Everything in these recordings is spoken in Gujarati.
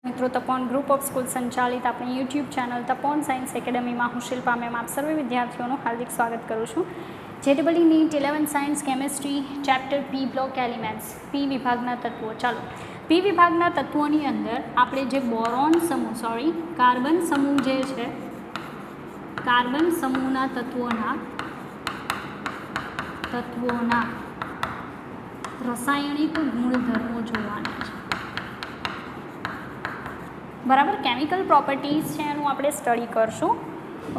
મિત્રો તપોન ગ્રુપ ઓફ સ્કૂલ સંચાલિત આપણી યુટ્યુબ ચેનલ તપોન સાયન્સ એકેડમીમાં હું શિલ્પા મેમ આપ સર્વે વિદ્યાર્થીઓનું હાર્દિક સ્વાગત કરું છું. JEE NEET 11 science chemistry chapter P block elements P વિભાગના તત્વો. ચાલો પી વિભાગના તત્વોની અંદર આપણે જે બોરોન સમૂહ કાર્બન સમૂહ જે છે કાર્બન સમૂહના તત્વોના રાસાયણિક ગુણધર્મો જોવાના છે. બરાબર, કેમિકલ પ્રોપર્ટીઝ છે એનું આપણે સ્ટડી કરશું.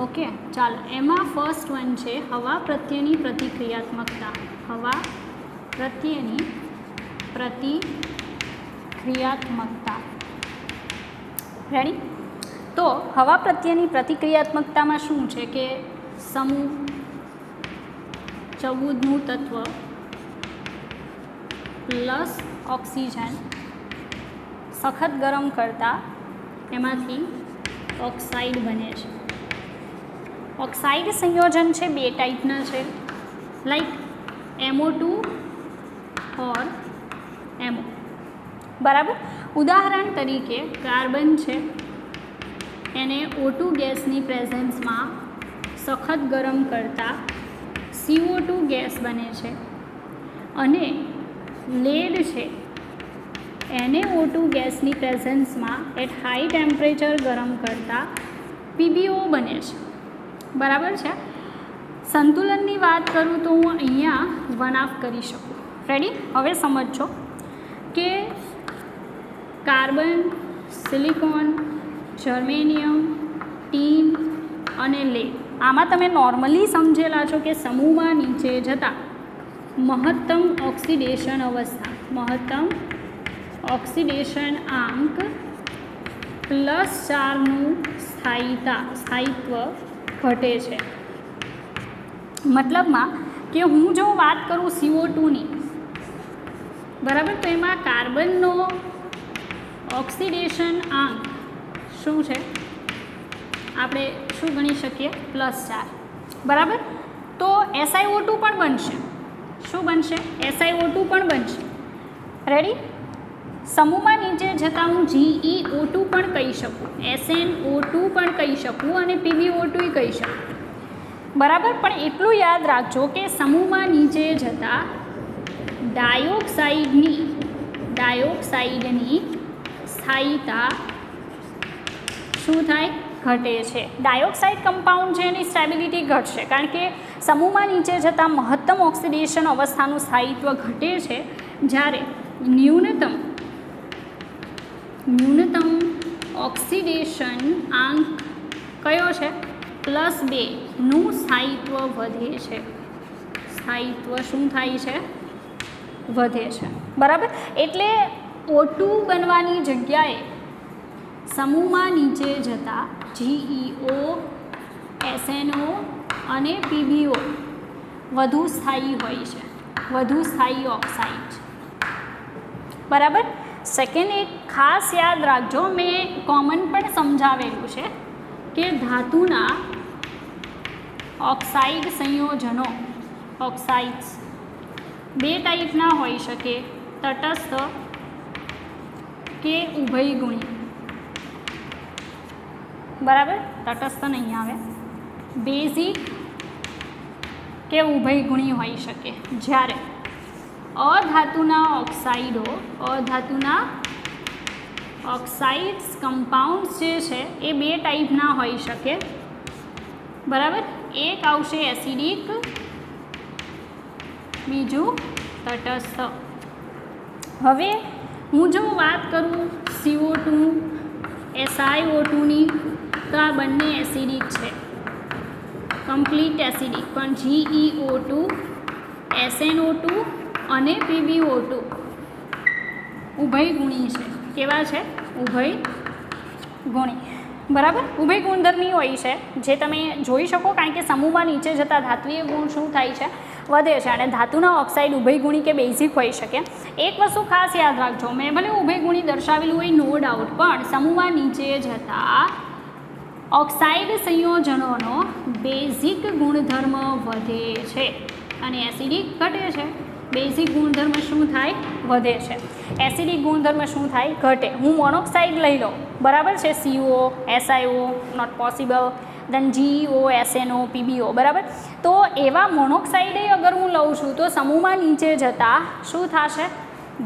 ઓકે, ચાલો એમાં ફર્સ્ટ વન છે હવા પ્રત્યેની પ્રતિક્રિયાત્મકતા. હવા પ્રત્યેની પ્રતિક્રિયાત્મકતા. રેડી? તો હવા પ્રત્યેની પ્રતિક્રિયાત્મકતામાં શું છે કે સમૂહ 14નું તત્વ પ્લસ ઓક્સિજન સખત ગરમ કરતાં એમાંથી ઓક્સાઇડ બને છે. ઓક્સાઇડ સંયોજન છે બે ટાઈપના છે, લાઈક MO2 ઓર MO. બરાબર, ઉદાહરણ તરીકે કાર્બન છે એને O2 ગેસની પ્રેઝન્સમાં સખત ગરમ કરતાં CO2 ગેસ બને છે, અને લેડ છે એને O2 ગેસની પ્રેઝન્સમાં એટ હાઈ ટેમ્પરેચર ગરમ કરતાં PbO બને છે. બરાબર છે. સંતુલનની વાત કરું તો હું અહીંયા 1/2 કરી શકું. રેડી? હવે સમજો કે કાર્બન, સિલિકોન, જર્મેનિયમ, ટીન અને લેડ આમાં તમે નોર્મલી સમજેલા છો કે સમૂહમાં નીચે જતાં મહત્તમ ઓક્સિડેશન અવસ્થા, મહત્તમ ઓક્સિડેશન આંક +4નું સ્થાયિત્વ ઘટે છે. મતલબમાં કે હું જો વાત કરું CO2ની, બરાબર, તો એમાં કાર્બનનો ઓક્સિડેશન આંક શું છે આપણે શું ગણી શકીએ +4. બરાબર, તો SiO2 પણ બનશે. શું બનશે? SiO2 પણ બનશે. રેડી? સમૂહમાં નીચે જતાં હું GeO2 પણ કહી શકું, SnO2 પણ કહી શકું અને PbO2 કહી શકું. બરાબર, પણ એટલું યાદ રાખજો કે સમૂહમાં નીચે જતાં ડાયોક્સાઇડની સ્થાયિતા શું થાય? ઘટે છે. ડાયોક્સાઇડ કમ્પાઉન્ડ છે એની સ્ટેબિલિટી ઘટશે, કારણ કે સમૂહમાં નીચે જતાં મહત્તમ ઓક્સિડેશન અવસ્થાનું સ્થાયિત્વ ઘટે છે, જ્યારે ન્યૂનતમ ઓક્સિડેશન આંક કયો છે? +2નું સ્થાયિત્વ વધે છે. સ્થાયિત્વ શું થાય છે? વધે છે. બરાબર, એટલે O2 બનવાની જગ્યાએ સમૂહમાં નીચે જતાં GeO, SnO અને PbO વધુ સ્થાયી હોય છે, વધુ સ્થાયી ઓક્સાઇડ છે. બરાબર. સેકન્ડ એક ખાસ યાદ રાખજો, મેં કોમન પણ સમજાવેલું છે કે ધાતુના ઓક્સાઇડ સંયોજનો, ઓક્સાઇડ્સ બે ટાઈપના હોઈ શકે, તટસ્થ કે ઉભયગુણી. બરાબર, તટસ્થ નહીં આવે, બેઝિક કે ઉભયગુણી હોઈ શકે. જ્યારે અધાતુના ઓક્સાઇડ્સ કમ્પાઉન્ડ્સ જે છે એ બે ટાઈપના હોઈ શકે. બરાબર, એક આવશે એસિડિક, બીજું તટસ્થ. હવે હું જો વાત કરું CO2, SiO2ની, તો આ બંને એસિડિક છે, કમ્પ્લીટ એસિડિક. પણ GeO2, SnO2 અને PbO2 ઉભયગુણી છે. કેવા છે? ઉભયગુણી. બરાબર, ઉભય ગુણધર્મી હોય છે, જે તમે જોઈ શકો, કારણ કે સમૂહમાં નીચે જતાં ધાત્વીય ગુણ શું થાય છે? વધે છે. અને ધાતુના ઓક્સાઇડ ઉભયગુણી કે બેઝિક હોઈ શકે. એક વસ્તુ ખાસ યાદ રાખજો, મેં ભલે ઉભયગુણી દર્શાવેલું હોય નો ડાઉટ, પણ સમૂહમાં નીચે જતાં ઓક્સાઇડ સંયોજનોનો બેઝિક ગુણધર્મ વધે છે અને એસિડિક ઘટે છે. બેઝિક ગુણધર્મ શું થાય? વધે છે. એસિડિક ગુણધર્મ શું થાય? ઘટે. હું મોનોક્સાઇડ લઈ લઉં, બરાબર છે, CO, SiO not possible, then GeO, SNO, PbO, બરાબર. તો એવા મોનોક્સાઇડ અગર હું લઉં છું તો સમૂહમાં નીચે જતાં શું થશે?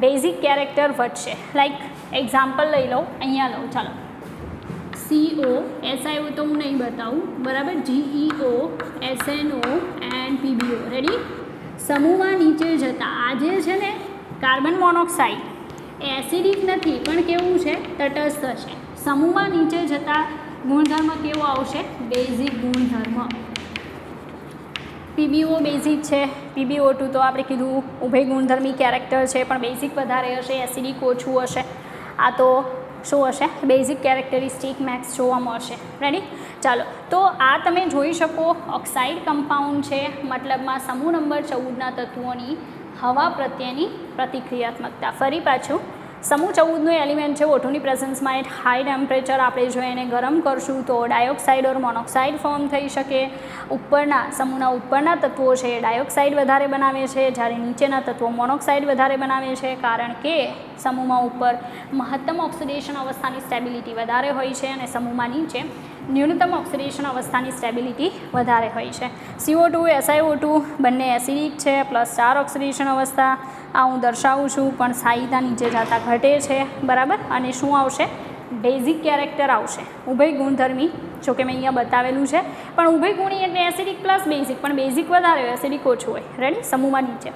બેઝિક કેરેક્ટર વધશે. લાઈક એક્ઝામ્પલ લઈ લઉં, અહીંયા લઉં, ચાલો. CO, SiO તો હું નહીં બતાવું, બરાબર. GeO, SNO and PbO. Ready? સમૂહમાં નીચે જતાં આ જે છે ને કાર્બન મોનોક્સાઇડ એ એસિડિક નથી પણ કેવું છે? તટસ્થ છે. સમૂહમાં નીચે જતાં ગુણધર્મ કેવો આવશે? બેઝિક ગુણધર્મ. PbO બેઝિક છે, PbO2 તો આપણે કીધું ઉભય ગુણધર્મી કેરેક્ટર છે પણ બેઝિક વધારે હશે, એસિડિક ઓછું હશે. આ તો શું હશે? બેઝિક કેરેક્ટરિસ્ટિક મેક્સ જોવા મળશે. રેડી? ચાલો, તો આ તમે જોઈ શકો ઓક્સાઇડ કમ્પાઉન્ડ છે, મતલબમાં સમૂહ નંબર 14ના તત્વોની હવા પ્રત્યેની પ્રતિક્રિયાત્મકતા. ફરી પાછું, સમૂહ 14નું એલિમેન્ટ છે O2ની પ્રેઝન્સમાં એટ હાઈ ટેમ્પરેચર આપણે જો એને ગરમ કરશું તો ડાયોક્સાઇડ ઓર મોનોક્સાઇડ ફોર્મ થઈ શકે. ઉપરના સમૂહના ઉપરના તત્વો છે એ ડાયોક્સાઇડ વધારે બનાવે છે, જ્યારે નીચેના તત્વો મોનોક્સાઇડ વધારે બનાવે છે, કારણ કે સમૂહમાં ઉપર મહત્તમ ઓક્સિડેશન અવસ્થાની સ્ટેબિલિટી વધારે હોય છે અને સમૂહમાં નીચે ન્યૂનતમ ઓક્સિડેશન અવસ્થાની સ્ટેબિલિટી વધારે હોય છે. CO2, SiO2 બંને એસિડિક છે, +4 ઓક્સિડેશન અવસ્થા. આ હું દર્શાવું છું પણ સ્થાયીતા નીચે જતાં ઘટે છે, બરાબર. અને શું આવશે? બેઝિક કેરેક્ટર આવશે. ઉભય ગુણધર્મી, જો કે મેં અહીંયા બતાવેલું છે, પણ ઉભય ગુણી એટલે એસિડિક પ્લસ બેઝિક, પણ બેઝિક વધારે હોય, એસિડિક ઓછું હોય. રેડી? સમૂહમાં નીચે.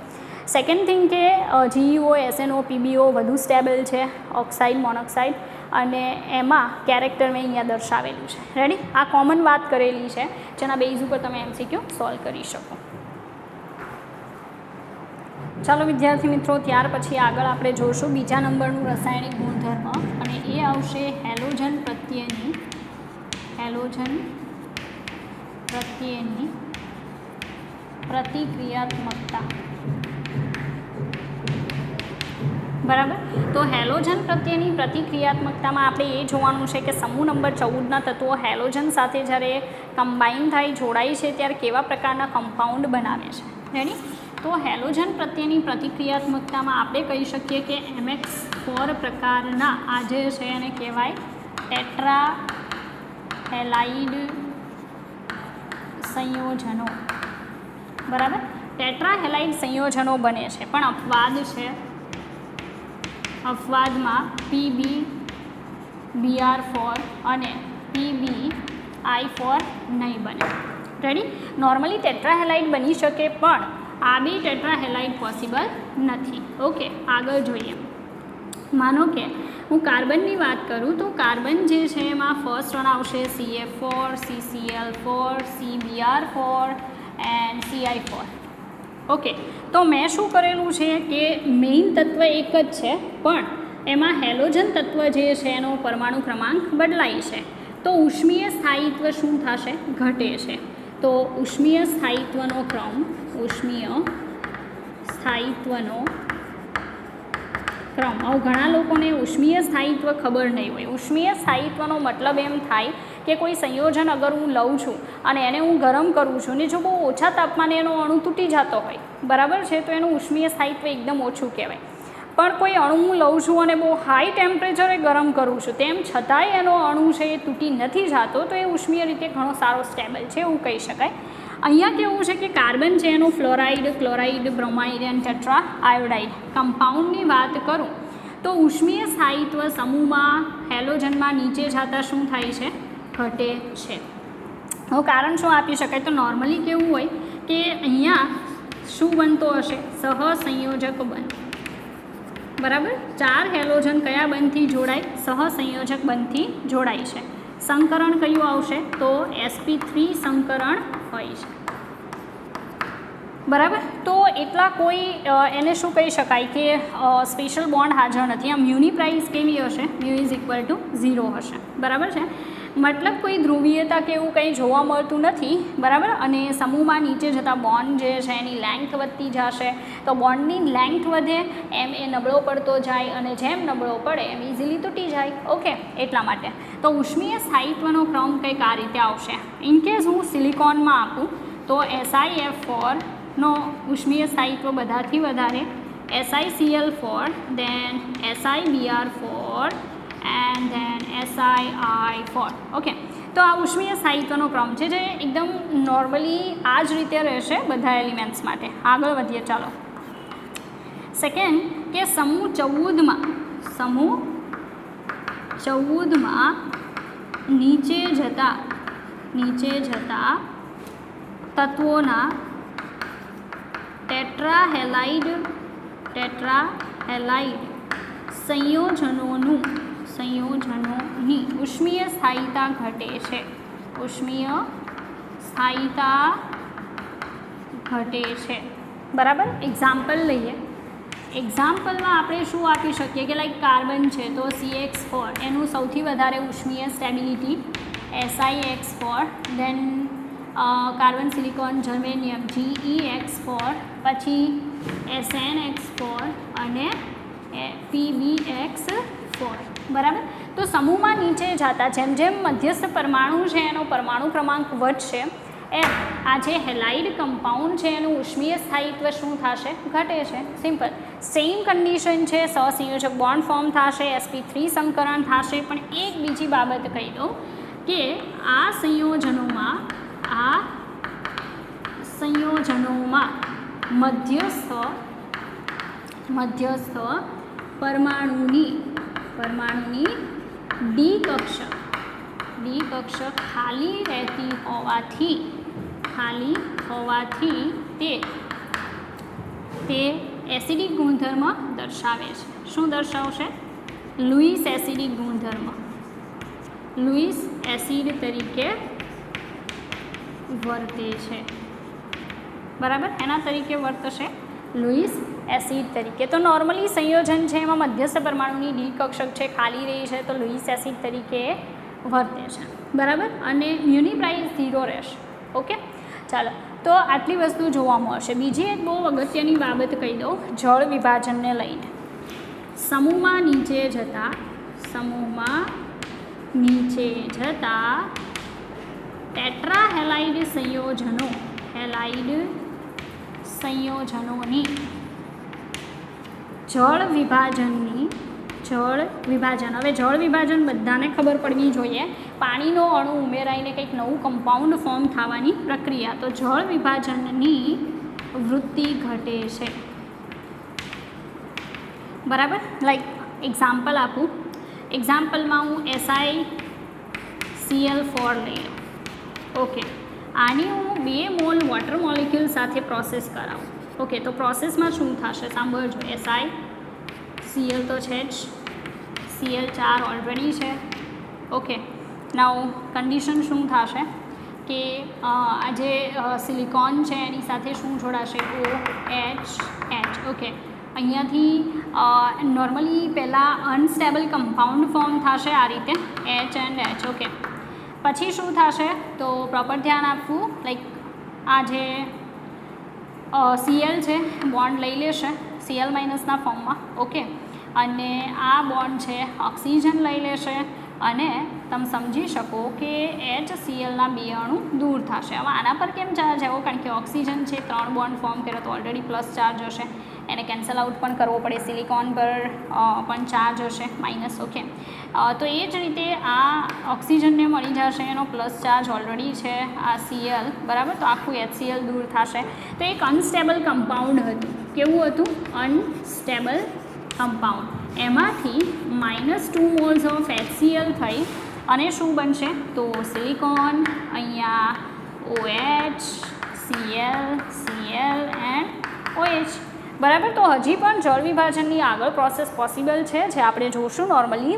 સેકન્ડ થિંગ કે GeO, SNO, PbO વધુ સ્ટેબલ છે, ઓક્સાઇડ, મોનોક્સાઇડ, અને એમાં કેરેક્ટર મેં અહીંયા દર્શાવેલું છે. રેડી? આ કોમન વાત કરેલી છે જેના બેઝ ઉપર તમે MCQ સોલ્વ કરી શકો. ચાલો વિદ્યાર્થી મિત્રો, ત્યાર પછી આગળ આપણે જોઈશું બીજા નંબરનું રાસાયણિક ગુણધર્મ અને એ આવશે હેલોજન પ્રત્યેની પ્રતિક્રિયાત્મકતા. બરાબર. તો હેલોજન પ્રત્યેની પ્રતિક્રિયાત્મકતામાં આપણે એ જોવાનું છે કે સમૂહ નંબર 14ના તત્વો હેલોજન સાથે જ્યારે કમ્બાઈન થાય, જોડાય છે, ત્યારે કેવા પ્રકારના કમ્પાઉન્ડ બનાવે છે. રેડી? તો હેલોજન પ્રત્યેની પ્રતિક્રિયાત્મકતામાં આપણે કહી શકીએ કે MX4 પ્રકારના આ જે છે એને કહેવાય ટેટ્રા હેલાઇડ સંયોજનો. બરાબર. ટેટ્રા હેલાઇડ સંયોજનો બને છે, પણ અપવાદ છે. અપવાદમાં PbBr4 અને PbI4 નહીં બને. રેડી? નોર્મલી ટેટ્રાહેલાઇડ બની શકે પણ આ બી ટેટ્રાહેલાઇડ પોસિબલ નથી. ઓકે, આગળ જોઈએ. માનો કે હું કાર્બનની વાત કરું તો કાર્બન જે છે એમાં ફર્સ્ટ વન આવશે CF4, CCl4, CBr4 and CI4. Okay, તો મેં શું કરેલું છે કે મેઇન તત્વ એક જ છે પણ એમાં હેલોજન તત્વ જે છે એનો પરમાણુ ક્રમાંક બદલાય છે. તો ઉષ્મીય સ્થાયિત્વ શું થશે? ઘટે છે. તો ઉષ્મીય સ્થાયિત્વનો ક્રમ, હવે ઘણા લોકોને ઉષ્મીય સ્થાયિત્વ ખબર નહીં હોય. ઉષ્મીય સ્થાયિત્વનો મતલબ એમ થાય કે કોઈ સંયોજન અગર હું લઉં છું અને એને હું ગરમ કરું છું ને જો બહુ ઓછા તાપમાને એનો અણુ તૂટી જતો હોય, બરાબર છે, તો એનું ઉષ્મીય સ્થાયિત્વ એકદમ ઓછું કહેવાય. પણ કોઈ અણુ હું લઉં છું અને બહુ હાઈ ટેમ્પરેચરે ગરમ કરું છું, તેમ છતાંય એનો અણુ છે એ તૂટી નથી જતો, તો એ ઉષ્મીય રીતે ઘણો સારો સ્ટેબલ છે એવું કહી શકાય. અહીંયા કેવું છે કે કાર્બન છે એનું fluoride, chloride, bromide and tetraiodide કમ્પાઉન્ડની વાત કરું તો ઉષ્મીય સ્થાયિત્વ સમૂહમાં હેલોજનમાં નીચે જતાં શું થાય છે? ઘટે છે. હવે કારણ શું આપી શકાય? તો નોર્મલી કેવું હોય કે અહીંયા શું બનતો હશે? સહસંયોજક બંધ. બરાબર. 4 હેલોજન કયા બંધથી જોડાય? સહસંયોજક બંધથી જોડાય છે. સંકરણ કયું આવશે? તો sp3 સંકરણ હોય છે. બરાબર. તો એટલા કોઈ એને શું કહી શકાય કે સ્પેશિયલ બોન્ડ હાજર નથી. આમ મ્યુની પ્રાઇસ કેવી હશે? મ્યુ ઇઝ ઇક્વલ ટુ 0 હશે. બરાબર છે. મતલબ કોઈ ધ્રુવીયતા કે એવું કંઈ જોવા મળતું નથી. બરાબર. અને સમૂહમાં નીચે જતાં બોન્ડ જે છે એની લેન્થ વધતી જશે. તો બોન્ડની લેન્થ વધે એમ એ નબળો પડતો જાય અને જેમ નબળો પડે એમ ઇઝીલી તૂટી જાય. ઓકે, એટલા માટે તો ઉષ્મીય સ્થાયિત્વનો ક્રમ કંઈક આ રીતે આવશે. ઇનકેસ હું સિલિકોનમાં આપું તો SiF4 નો ઉષ્મીય સ્થાયિત્વ બધાથી વધારે SiCl4, then SiBr4 and then SiI4. Okay, તો આ ઉષ્મીય સ્થાયિત્વનો ક્રમ છે જે એકદમ નોર્મલી આ જ રીતે રહેશે બધા એલિમેન્ટ્સ માટે. આગળ વધીએ ચાલો. સેકન્ડ કે સમૂહ 14માં નીચે જતા તત્વોના ટેટ્રાહેલાઇડ સંયોજનોની ઉષ્મીય સ્થાયિતા ઘટે છે. બરાબર. એક્ઝામ્પલ લઈએ. એક્ઝામ્પલમાં આપણે શું આપી શકીએ કે લાઈક કાર્બન છે તો CH4 એનું સૌથી વધારે ઉષ્મીય સ્ટેબિલિટી SiX4, દેન કાર્બન સિલિકોન જર્મેનિયમ GeX4, પછી SnX4 અને PbX4. બરાબર. તો સમૂહમાં નીચે જતા જેમ જેમ મધ્યસ્થ પરમાણુ છે એનો પરમાણુ ક્રમાંક વધશે એમ આ જે હેલાઇડ કમ્પાઉન્ડ છે એનું ઉષ્મીય સ્થાયિત્વ શું થશે? ઘટે છે. સિમ્પલ. સેમ કન્ડિશન છે, સહસંયોજક બોન્ડ ફોર્મ થશે, sp3 સંકરણ થશે. પણ એક બીજી બાબત કહી દઉં કે આ સંયોજનોમાં મધ્યસ્થ પરમાણુની ડી કક્ષક ખાલી રહેતી હોવાથી તે એસિડિક ગુણધર્મ દર્શાવે છે. શું દર્શાવશે? લુઈસ એસિડિક ગુણધર્મ. લુઈસ એસિડ તરીકે વર્તે છે. બરાબર. એના તરીકે વર્તશે લુઈસ એસિડ તરીકે. તો નોર્મલી સંયોજન છે એમાં મધ્યસ્થ પરમાણુની ડી કક્ષક છે ખાલી રહી છે તો લુઈસ એસિડ તરીકે વર્તે છે. બરાબર. અને મ્યુની પ્રાઇસ 0 રહેશે. ઓકે, ચાલો. તો આટલી વસ્તુ જોવા મળશે. બીજી એક બહુ અગત્યની બાબત કહી દઉં જળ વિભાજનને લઈને. સમૂહમાં નીચે જતા ટેટ્રાહેલાઇડ સંયોજનોની જળ વિભાજન. હવે જળ વિભાજન બધાને ખબર પડવી જોઈએ. પાણીનો અણુ ઉમેરાઈને કંઈક નવું કમ્પાઉન્ડ ફોર્મ થવાની પ્રક્રિયા. તો જળ વિભાજનની વૃત્તિ ઘટે છે. બરાબર. લાઈક એક્ઝામ્પલ આપું. એક્ઝામ્પલમાં હું SiCl4 લઈ લઉં. ઓકે, આની હું 2 મોલ વોટર મોલિક્યુલ સાથે પ્રોસેસ કરાવું. ઓકે, તો પ્રોસેસમાં શું થશે સાંભળજો. SiCl તો છે જ, Cl4 ઓલરેડી છે. ઓકે, નાઉ કન્ડિશન શું થશે કે આ જે સિલિકોન છે એની સાથે શું જોડાશે? OH. ઓકે, અહીંયાથી નોર્મલી પહેલાં અનસ્ટેબલ કમ્પાઉન્ડ ફોર્મ થશે આ રીતે H and H. ઓકે, પછી શું થશે તો પ્રોપર ધ્યાન આપવું. લાઈક આ જે Cl છે બોન્ડ લઈ લેશે Cl- ના ફોર્મમાં. ઓકે, અને આ બોન્ડ છે ઓક્સિજન લઈ લેશે અને તમે સમજી શકો કે HClના 2 અણુ દૂર થશે. હવે આના પર કેમ ચાર્જ આવ્યો? કારણ કે ઓક્સિજન છે 3 બોન્ડ ફોર્મ કર્યો તો ઓલરેડી પ્લસ ચાર્જ હશે. એને કેન્સલ આઉટ પણ કરવો પડે. સિલિકોન પર પણ ચાર્જ હશે માઇનસ. ઓકે, તો એ જ રીતે આ ઓક્સિજનને મળી જશે એનો પ્લસ ચાર્જ ઓલરેડી છે આ Cl. બરાબર. તો આખું HCl દૂર થશે. તો એક અનસ્ટેબલ કમ્પાઉન્ડ હતું. કેવું હતું? Unstable compound. એમાંથી -2 મોલ્સ ઓફ HCl થઈ અને શું બનશે? તો સિલિકોન, અહીંયા OH, Cl એન્ડ OH. બરાબર. તો હજી પણ જળ વિભાજનની આગળ પ્રોસેસ પોસિબલ છે જે આપણે જોશું નોર્મલી.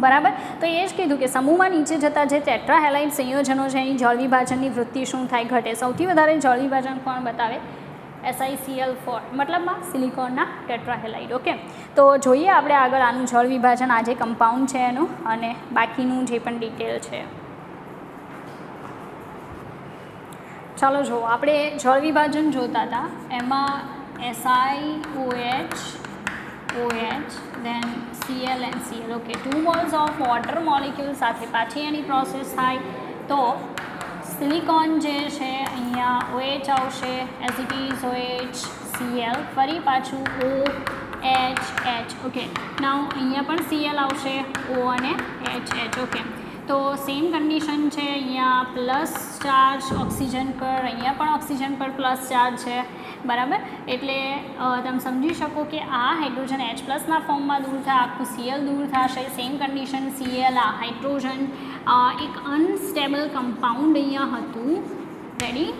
બરાબર. તો એ જ કીધું કે સમૂહમાં નીચે જતા જે ટેટ્રાહેલાઇડ સંયોજનો છે એની જળ વિભાજનની વૃત્તિ શું થાય? ઘટે. સૌથી વધારે જળ વિભાજન કોણ બતાવે? SiCl4, મતલબમાં સિલિકોનના ટેટ્રાહેલાઇડ. ઓકે, તો જોઈએ આપણે આગળ આનું જળ વિભાજન આ જે કમ્પાઉન્ડ છે એનું અને બાકીનું જે પણ ડિટેલ છે. ચાલો જુઓ, આપણે જળ વિભાજન જોતા હતા. એમાં SiOH, then Cl and Cl. Okay, 2 moles of water molecule સાથે પાછી એની પ્રોસેસ થાય તો સિલિકોન જે છે અહીંયા OH આવશે, as it is OH Cl, ફરી પાછું OH. ઓકે, નાઉ અહીંયા પણ Cl આવશે, O અને H. ઓકે, તો સેમ કન્ડિશન છે, અહીંયા પ્લસ ચાર્જ ઓક્સિજન પર, અહીંયા પણ ઓક્સિજન પર પ્લસ ચાર્જ છે, બરાબર. એટલે તમે સમજી શકો કે આ હાઇડ્રોજન H+ના ફોર્મમાં દૂર થાય, આખું Cl દૂર થશે. સેમ કન્ડિશન Cl, આ હાઇડ્રોજન એક અનસ્ટેબલ કમ્પાઉન્ડ અહીંયા હતું, રેડી.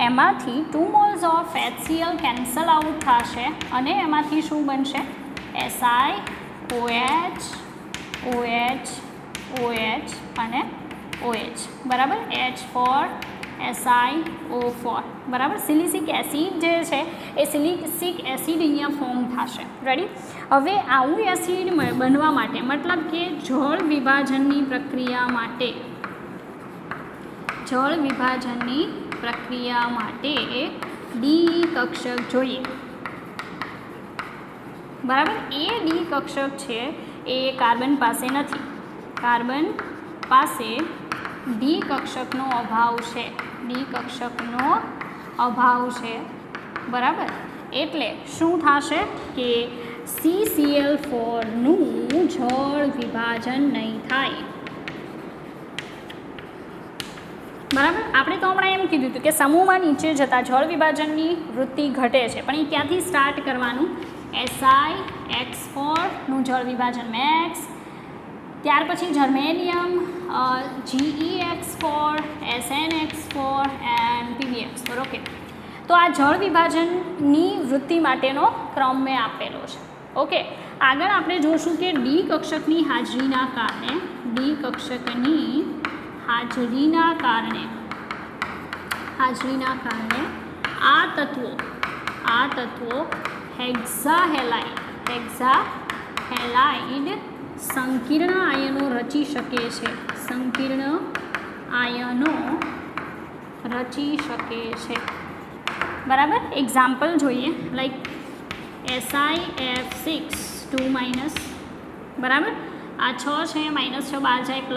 એમાંથી 2 moles of HCl cancel out થશે અને એમાંથી શું બનશે? Si, OH અને OH, બરાબર. H4SiO4, બરાબર. સિલિસિક એસિડ જે છે એ સિલિસિક એસિડ અહીંયા ફોર્મ થશે, રેડી. હવે આવું એસિડ બનવા માટે, મતલબ કે જળ વિભાજનની પ્રક્રિયા માટે ડી કક્ષક જોઈએ, બરાબર. એ ડી કક્ષક છે એ કાર્બન પાસે નથી, કાર્બન પાસે ડી કક્ષકનો અભાવ છે, બરાબર. એટલે શું થશે કે CCl4નું જળ વિભાજન નહીં થાય, બરાબર. આપણે તો હમણાં એમ કીધું હતું કે સમૂહમાં નીચે જતા જળ વિભાજનની વૃત્તિ ઘટે છે, પણ એ ક્યાંથી સ્ટાર્ટ કરવાનું? SiX4નું જળ વિભાજન મેક્સ, ત્યાર પછી germanium GeX4, SnX4 and PbX4. Okay, તો આ જળ વિભાજનની વૃત્તિ માટેનો ક્રમ મેં આપેલો છે. ઓકે, આગળ આપણે જોશું કે ડી કક્ષકની હાજરીના કારણે આ તત્વો હેક્સાહેલાઇડ સંકીર્ણ આયનો રચી શકે છે, બરાબર. એક્ઝામ્પલ જોઈએ, લાઈક SiF6 2-, બરાબર. આ 6 છે, -6 બહાર જાય, +6,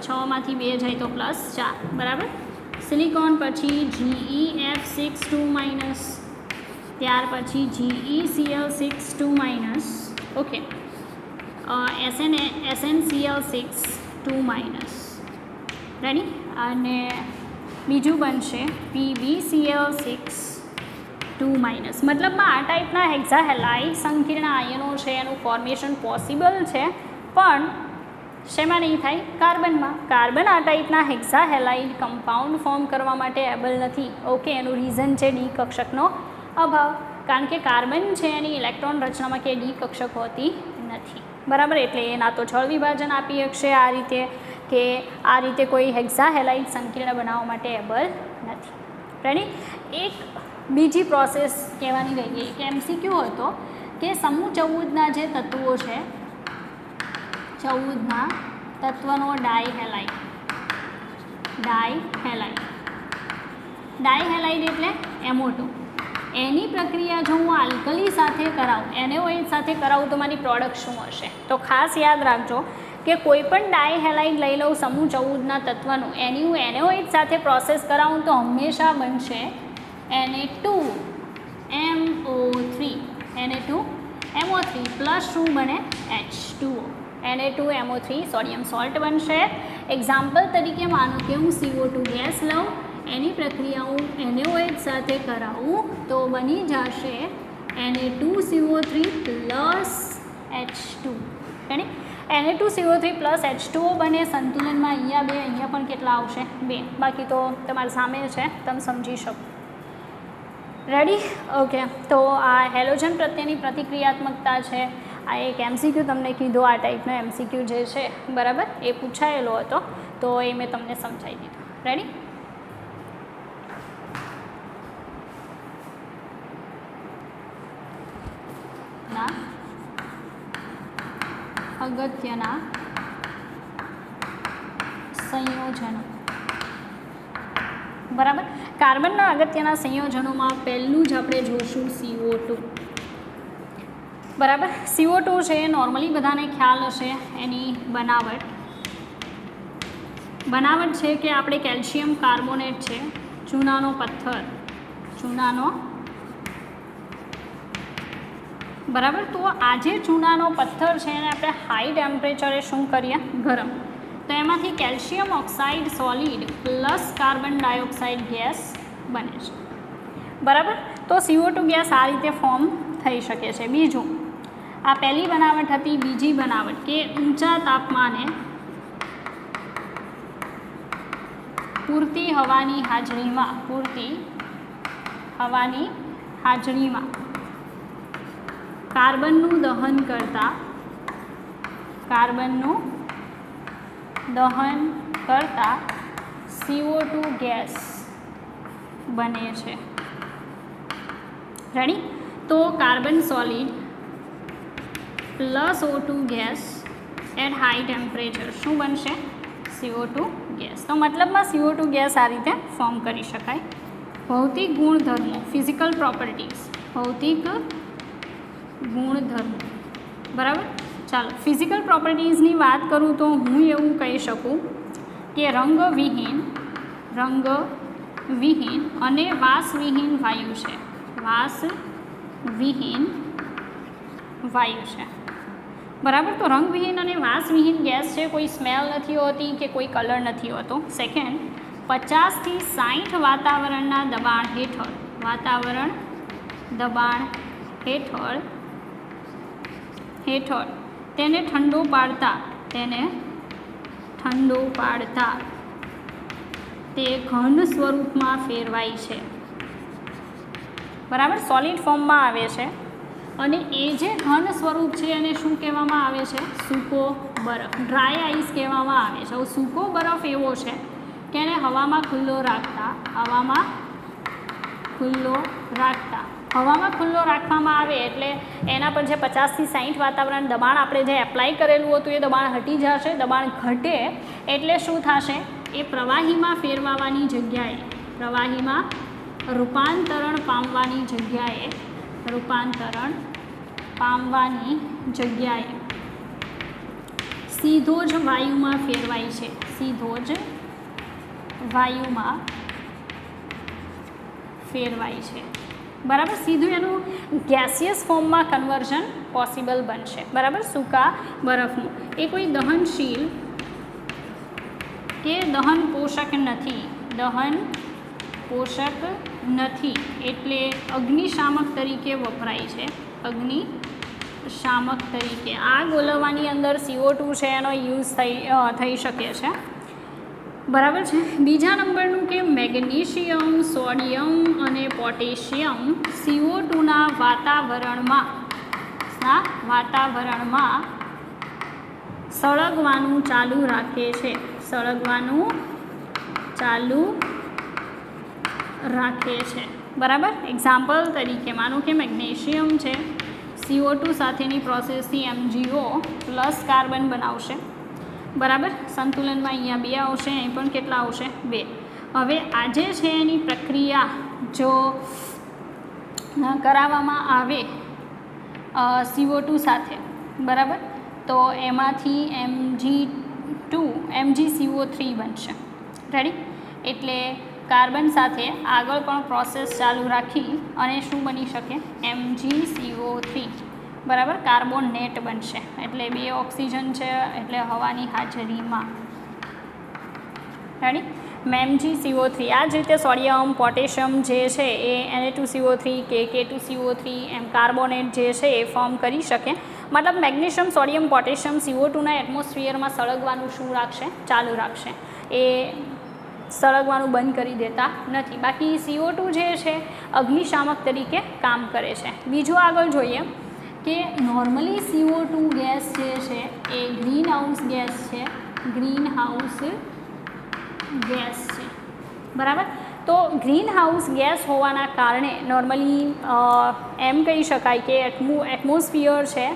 6માંથી 2 જાય તો +4, બરાબર. સિલિકોન પછી GeF6 2-, ત્યાર પછી GeCl6 2-, ઓકે, SnCl6 2-, રેડી. અને બીજું બનશે PbCl6 2-. મતલબમાં આ ટાઈપના હેક્સાહેલાઇડ સંકીર્ણ આયનો છે, એનું ફોર્મેશન પોસિબલ છે, પણ શેમાં નહીં થાય? કાર્બનમાં. કાર્બન આ ટાઈપના હેક્સાહેલાઇડ કમ્પાઉન્ડ ફોર્મ કરવા માટે એબલ નથી. ઓકે, એનું રીઝન છે ડી કક્ષકનો અભાવ, કારણ કે કાર્બન છે એની ઇલેક્ટ્રોન રચનામાં કે ડી કક્ષક હોતી નથી, બરાબર. એટલે એ ના તો જળ વિભાજન આપી શકશે આ રીતે, કે આ રીતે કોઈ હેક્સાહેલાઇડ સંકીર્ણ બનાવવા માટે એબલ નથી, રેડી. એક બીજી પ્રોસેસ કહેવાની રહી ગઈ કે MCQ હતો કે સમૂહ 14ના જે તત્વો છે, 14ના તત્વનો ડાયહેલાઇડ એટલે MO2. એની પ્રક્રિયા જો હું આલ્કલી સાથે કરાવું, NaOH સાથે કરાવું, તો મારી પ્રોડક્ટ શું હશે? તો ખાસ યાદ રાખજો કે કોઈ પણ ડાયહેલાઇડ લઈ લઉં સમૂહ 14ના તત્વનું, એની હું NaOH સાથે પ્રોસેસ કરાવું તો હંમેશા બનશે Na2MO3 પ્લસ શું બને? H2O. Na2MO3 સોડિયમ સોલ્ટ બનશે. એક્ઝામ્પલ તરીકે માનો કે હું CO2 ગેસ લઉં, એની પ્રક્રિયા હું NaOH સાથે કરાવું તો બની જશે Na2CO3 plus H2. Na2CO3 plus H2O બને સંતુલનમાં. અહીંયા 2, અહીંયા પણ કેટલા આવશે? 2. બાકી તો તમારી સામે છે, તમે સમજી શકો, રેડી. ઓકે, તો આ હેલોજન પ્રત્યેની પ્રતિક્રિયાત્મકતા છે. આ એક MCQ તમને કીધું, આ ટાઈપનો MCQ જે છે, બરાબર, એ પૂછાયેલો હતો, તો એ મેં તમને સમજાવી દીધું, રેડી. અગત્યના સંયોજનો, બરાબર. કાર્બનના અગત્યના સંયોજનોમાં પહેલું જ આપણે જોશું CO2, બરાબર. CO2 છે, નોર્મલી બધાને ખ્યાલ હશે એની બનાવટ. બનાવટ છે કે આપણે કેલ્શિયમ કાર્બોનેટ છે, ચૂનાનો પથ્થર, ચૂનાનો, બરાબર. તો આ જે ચૂનાનો પથ્થર છે એને આપણે હાઈ ટેમ્પરેચરે શું કરીએ? ગરમ. તો એમાંથી calcium oxide solid plus carbon dioxide gas બને છે, બરાબર. તો CO2 ગેસ આ રીતે ફોર્મ થઈ શકે છે. બીજું, આ પહેલી બનાવટ હતી. બીજી બનાવટ કે ઊંચા તાપમાને પૂરતી હવાની હાજરીમાં કાર્બનનું દહન કરતા CO2 ગેસ બને છે. રેડી? તો carbon solid plus O2 gas at high temperature શું બનશે? CO2 gas. તો મતલબમાં CO2 ગેસ આ રીતે ફોર્મ કરી શકાય. ભૌતિક ગુણધર્મો, ફિઝિકલ પ્રોપર્ટીઝ, ભૌતિક ગુણધર્મો, બરાબર. ચાલો, ફિઝિકલ પ્રોપર્ટીઝની વાત કરું તો હું એવું કહી શકું કે રંગવિહીન અને વાસવિહીન વાયુ છે. વાસવિહીન વાયુ છે, બરાબર. તો રંગવિહીન અને વાસવિહીન ગેસ છે, કોઈ સ્મેલ નથી હોતી કે કોઈ કલર નથી હોતો. સેકન્ડ, 50 થી 60 વાતાવરણના દબાણ હેઠળ તેને ઠંડો પાડતા તે ઘન સ્વરૂપમાં ફેરવાય છે, બરાબર. સોલિડ ફોર્મમાં આવે છે અને એ જે ઘન સ્વરૂપ છે એને શું કહેવામાં આવે છે? સૂકો બરફ, ડ્રાય આઈસ કહેવામાં આવે છે. સૂકો બરફ એવો છે કે એને હવામાં ખુલ્લો રાખવામાં આવે એટલે એના પર જે 50 થી 60 વાતાવરણ દબાણ આપણે જે એપ્લાય કરેલું હતું એ દબાણ હટી જશે. દબાણ ઘટે એટલે શું થશે? એ પ્રવાહીમાં ફેરવાવાની જગ્યાએ, પ્રવાહીમાં રૂપાંતરણ પામવાની જગ્યાએ સીધો જ વાયુમાં ફેરવાય છે. બરાબર. સીધું એનું ગેસિયસ ફોર્મમાં કન્વર્ઝન પોસિબલ બનશે, બરાબર. સૂકા બરફનું એ કોઈ દહનશીલ કે દહન પોષક નથી એટલે અગ્નિશામક તરીકે વપરાય છે. અગ્નિશામક તરીકે આગ ઓલવવાની અંદર CO2 છે એનો યુઝ થઈ શકે છે, બરાબર છે. બીજા નંબરનું કે મેગ્નેશિયમ, સોડિયમ અને પોટેશિયમ CO2ના વાતાવરણમાં સળગવાનું ચાલુ રાખે છે, બરાબર. એક્ઝામ્પલ તરીકે માનો કે મેગ્નેશિયમ છે, CO2 સાથેની પ્રોસેસથી MgO પ્લસ કાર્બન બનાવશે, બરાબર. સંતુલનમાં અહીંયા 2 આવશે, અહીં પણ કેટલા આવશે? 2. હવે આજે છે એની પ્રક્રિયા જો કરાવવામાં આવે CO2 સાથે, બરાબર, તો એમાંથી MgCO3 બનશે. રેડી? એટલે કાર્બન સાથે આગળ પણ પ્રોસેસ ચાલુ રાખી અને શું બની શકે? MgCO3, બરાબર. કાર્બોનેટ બનશે એટલે 2 ઓક્સિજન છે એટલે હવાની હાજરીમાં. રેડી? MgCO3. આ જ રીતે સોડિયમ, પોટેશિયમ જે છે એ Na2CO3 કે K2CO3 એમ કાર્બોનેટ જે છે એ ફોર્મ કરી શકે. મતલબ મેગ્નેશિયમ, સોડિયમ, પોટેશિયમ CO2ના એટમોસ્ફિયરમાં સળગવાનું શું રાખશે? ચાલુ રાખશે. એ સળગવાનું બંધ કરી દેતા નથી. બાકી CO2 જે છે અગ્નિશામક તરીકે કામ કરે છે. બીજું આગળ જોઈએ કે નોર્મલી CO2 ગેસ જે છે એ ગ્રીનહાઉસ ગેસ છે, બરાબર. તો ગ્રીનહાઉસ ગેસ હોવાના કારણે નોર્મલી એમ કહી શકાય કે એટમોસ્ફિયર છે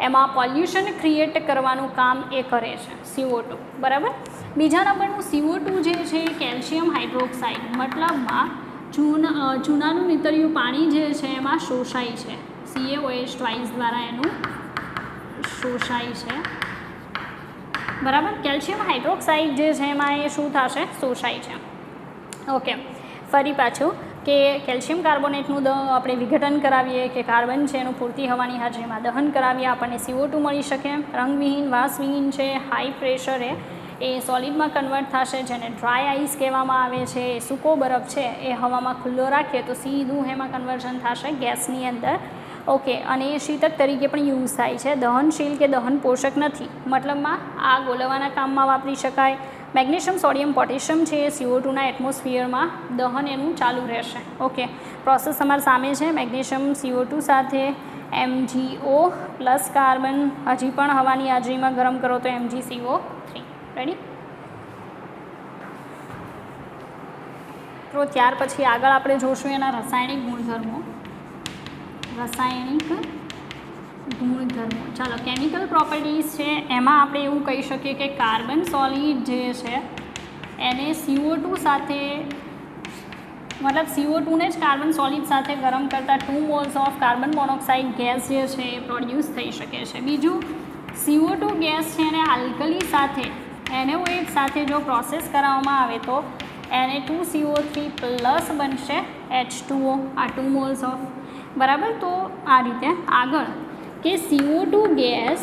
એમાં પોલ્યુશન ક્રિએટ કરવાનું કામ એ કરે છે CO2, બરાબર. બીજા નંબરનું CO2 જે છે કેલ્શિયમ હાઇડ્રોક્સાઇડ, મતલબમાં ચૂનાનું નીતર્યું પાણી જે છે એમાં શોષાય છે. CaOH ટ્વાઇસ દ્વારા એનું શોષાય છે, બરાબર. કેલ્શિયમ હાઇડ્રોક્સાઇડ જે છે એમાં એ શું થશે, શોષાય છે. ઓકે, ફરી પાછું કે કેલ્શિયમ કાર્બોનેટનું આપણે વિઘટન કરાવીએ કે કાર્બન છે એનું પૂરતી હવાની હાજરીમાં દહન કરાવીએ, આપણને CO2 મળી શકે. રંગવિહીન વાસવિહીન છે, હાઈ પ્રેશરે એ સોલિડમાં કન્વર્ટ થશે, જેને ડ્રાય આઈસ કહેવામાં આવે છે. એ સૂકો બરફ છે એ હવામાં ખુલ્લો રાખીએ તો સીધું એમાં કન્વર્ઝન થશે ગેસની અંદર. ઓકે, અને એ શીતક તરીકે પણ યુઝ થાય છે. દહનશીલ કે દહન પોષક નથી, મતલબમાં આગ ઓલવવાના કામમાં વાપરી શકાય. મેગ્નેશિયમ, સોડિયમ, પોટેશિયમ છે એ CO2ના એટમોસ્ફિયરમાં દહન એનું ચાલુ રહેશે. ઓકે, પ્રોસેસ તમારી સામે છે. મેગ્નેશિયમ CO2 સાથે MgO પ્લસ કાર્બન હજી પણ હવાની હાજરીમાં ગરમ કરો તો MgCO3. રેડી? તો ત્યાર પછી આગળ આપણે જોશું એના રાસાયણિક ગુણધર્મો. ચાલો, કેમિકલ પ્રોપર્ટીઝ છે એમાં આપણે એવું કહી શકીએ કે કાર્બન સોલિડ જે છે એને CO2 સાથે, મતલબ CO2ને જ કાર્બન સોલિડ સાથે ગરમ કરતાં 2 moles of carbon monoxide gas જે છે એ પ્રોડ્યુસ થઈ શકે છે. બીજું, CO2 ગેસ છે એને આલ્કલી સાથે NaOH સાથે જો પ્રોસેસ કરાવવામાં આવે તો Na2CO3 પ્લસ બનશે H2O, આ 2 મોલ્સ ઓફ. બરાબર. તો આ રીતે આગળ કે CO2 ગેસ,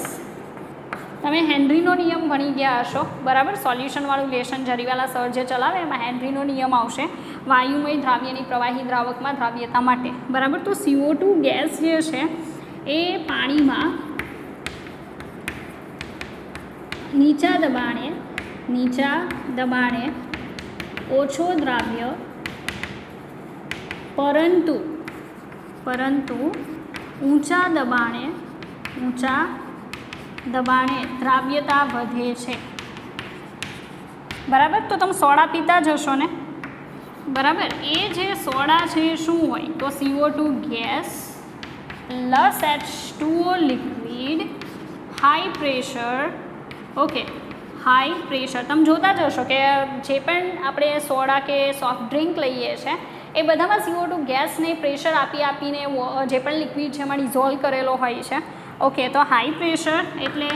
તમે હેનરીનો નિયમ ભણી ગયા હશો. બરાબર. સોલ્યુશનવાળું લેશન જરીવાલા સર જે ચલાવે એમાં હેનરીનો નિયમ આવશે વાયુમય દ્રાવ્યની પ્રવાહી દ્રાવકમાં દ્રાવ્યતા માટે. બરાબર. તો CO2 ગેસ જે છે એ પાણીમાં નીચા દબાણે ઓછો દ્રાવ્ય પરંતુ ઊંચા દબાણે દ્રાવ્યતા વધે છે. બરાબર. તો તમે સોડા પીતા જ હશો ને. બરાબર. એ જે સોડા છે એ શું હોય તો CO2 gas plus H2O liquid, high pressure. Okay, high pressure. તમે જોતા જ હશો કે જે પણ આપણે સોડા કે સોફ્ટ ડ્રિંક લઈએ છીએ એ બધામાં CO2 ગેસને પ્રેશર આપીને જે પણ લિક્વિડ છે એમાં ડિઝોલ્વ કરેલો હોય છે. ઓકે, તો હાઈ પ્રેશર એટલે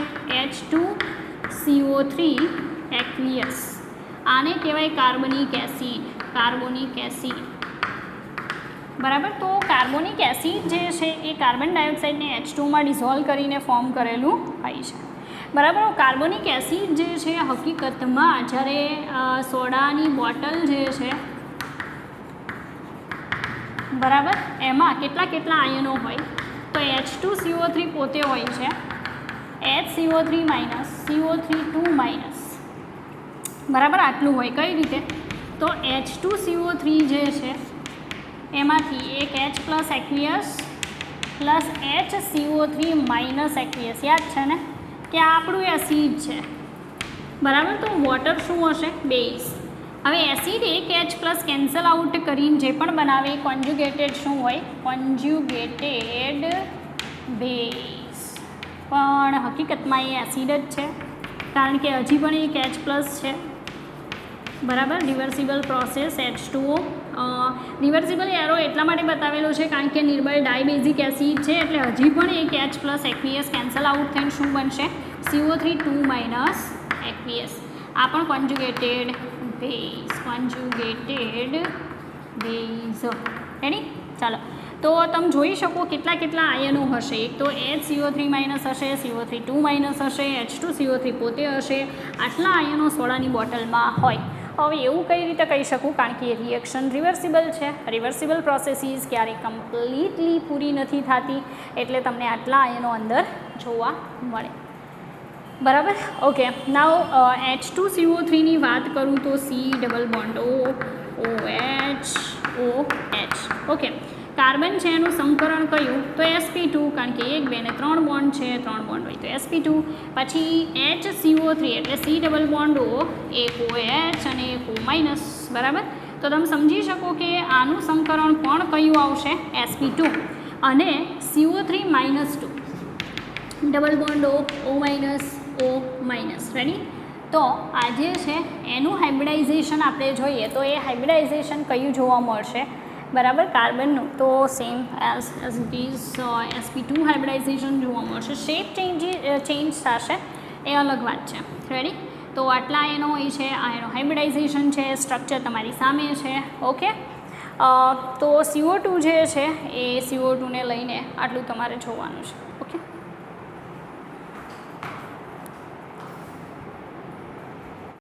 H2CO3 એક્વિયસ. આને કહેવાય કાર્બોનિક એસિડ. બરાબર. તો કાર્બોનિક એસિડ જે છે એ કાર્બન ડાયોક્સાઇડને H2માં ડિઝોલ્વ કરીને ફોર્મ કરેલું હોય છે. બરાબર. કાર્બોનિક એસિડ જે છે હકીકતમાં જ્યારે સોડાની બોટલ જે છે, બરાબર, એમાં કેટલા આયનો હોય તો H2CO3 પોતે હોય છે, HCO3 માઇનસ, CO3 2 બરાબર. આટલું હોય. કઈ રીતે તો H2CO3 જે છે એમાંથી એક H plus aqueous plus HCO3 minus aqueous. યાદ છે ને કે આ આપણું એસિડ છે. બરાબર. તો વોટર શું હશે, બેઝ. હવે એસિડ એક H પ્લસ કેન્સલ આઉટ કરીને જે પણ બનાવે કોન્જ્યુગેટેડ શું હોય, કોન્જ્યુગેટેડ બેઝ. પણ હકીકતમાં એ એસિડ જ છે કારણ કે હજી પણ એક H પ્લસ છે. બરાબર. Reversible process H2O. Reversible arrow એટલા માટે બતાવેલો છે કારણ કે નિર્બળ ડાયબેઝિક એસિડ છે એટલે હજી પણ એક H plus aqueous cancel out થઈને શું બનશે, CO3 2 એક્વિયસ. આ પણ કોન્જ્યુગેટેડ બેઝ. રેડી? ચાલો, તો તમે જોઈ શકો કેટલા આયનો હશે. એક તો HCO3 માઇનસ હશે, CO3 2 માઇનસ હશે, H2CO3 પોતે હશે. આટલા આયનો સોડાની બોટલમાં હોય. હવે એવું કઈ રીતે કહી શકું કારણ કે એ રિએક્શન રિવર્સિબલ છે. રિવર્સિબલ પ્રોસેસીસ ક્યારેય કમ્પ્લીટલી પૂરી નથી થતી એટલે તમને આટલા આયનો અંદર જોવા મળે. બરાબર. ઓકે, નાવ H2CO3ની વાત કરું તો C double bond OH. Okay, carbon છે એનું સંકરણ કયું તો sp2 કારણ કે 1 2 ને 3 બોન્ડ છે, 3 બોન્ડ હોય તો sp2. પછી HCO3 એટલે C ડબલ બોન્ડ O, એક OH અને એક O માઇનસ. બરાબર. તો તમે સમજી શકો કે આનું સંકરણ પણ કયું આવશે, sp2 અને CO3 minus 2 double bond O minus O minus. Ready? તો આ જે છે એનું હાઇબ્રિડાઇઝેશન આપણે જોઈએ તો એ હાઇબ્રિડાઇઝેશન કયું જોવા મળશે, બરાબર, કાર્બનનું. તો same as it is sp2 hybridisation જોવા મળશે. શેપ ચેન્જ થશે એ અલગ વાત છે. રેડી? તો આટલા આયનો હોય છે, આ એનો હાઇબ્રિડાઇઝેશન છે, સ્ટ્રક્ચર તમારી સામે છે. ઓકે, તો CO2 જે છે એ CO2 ને લઈને આટલું તમારે જોવાનું છે.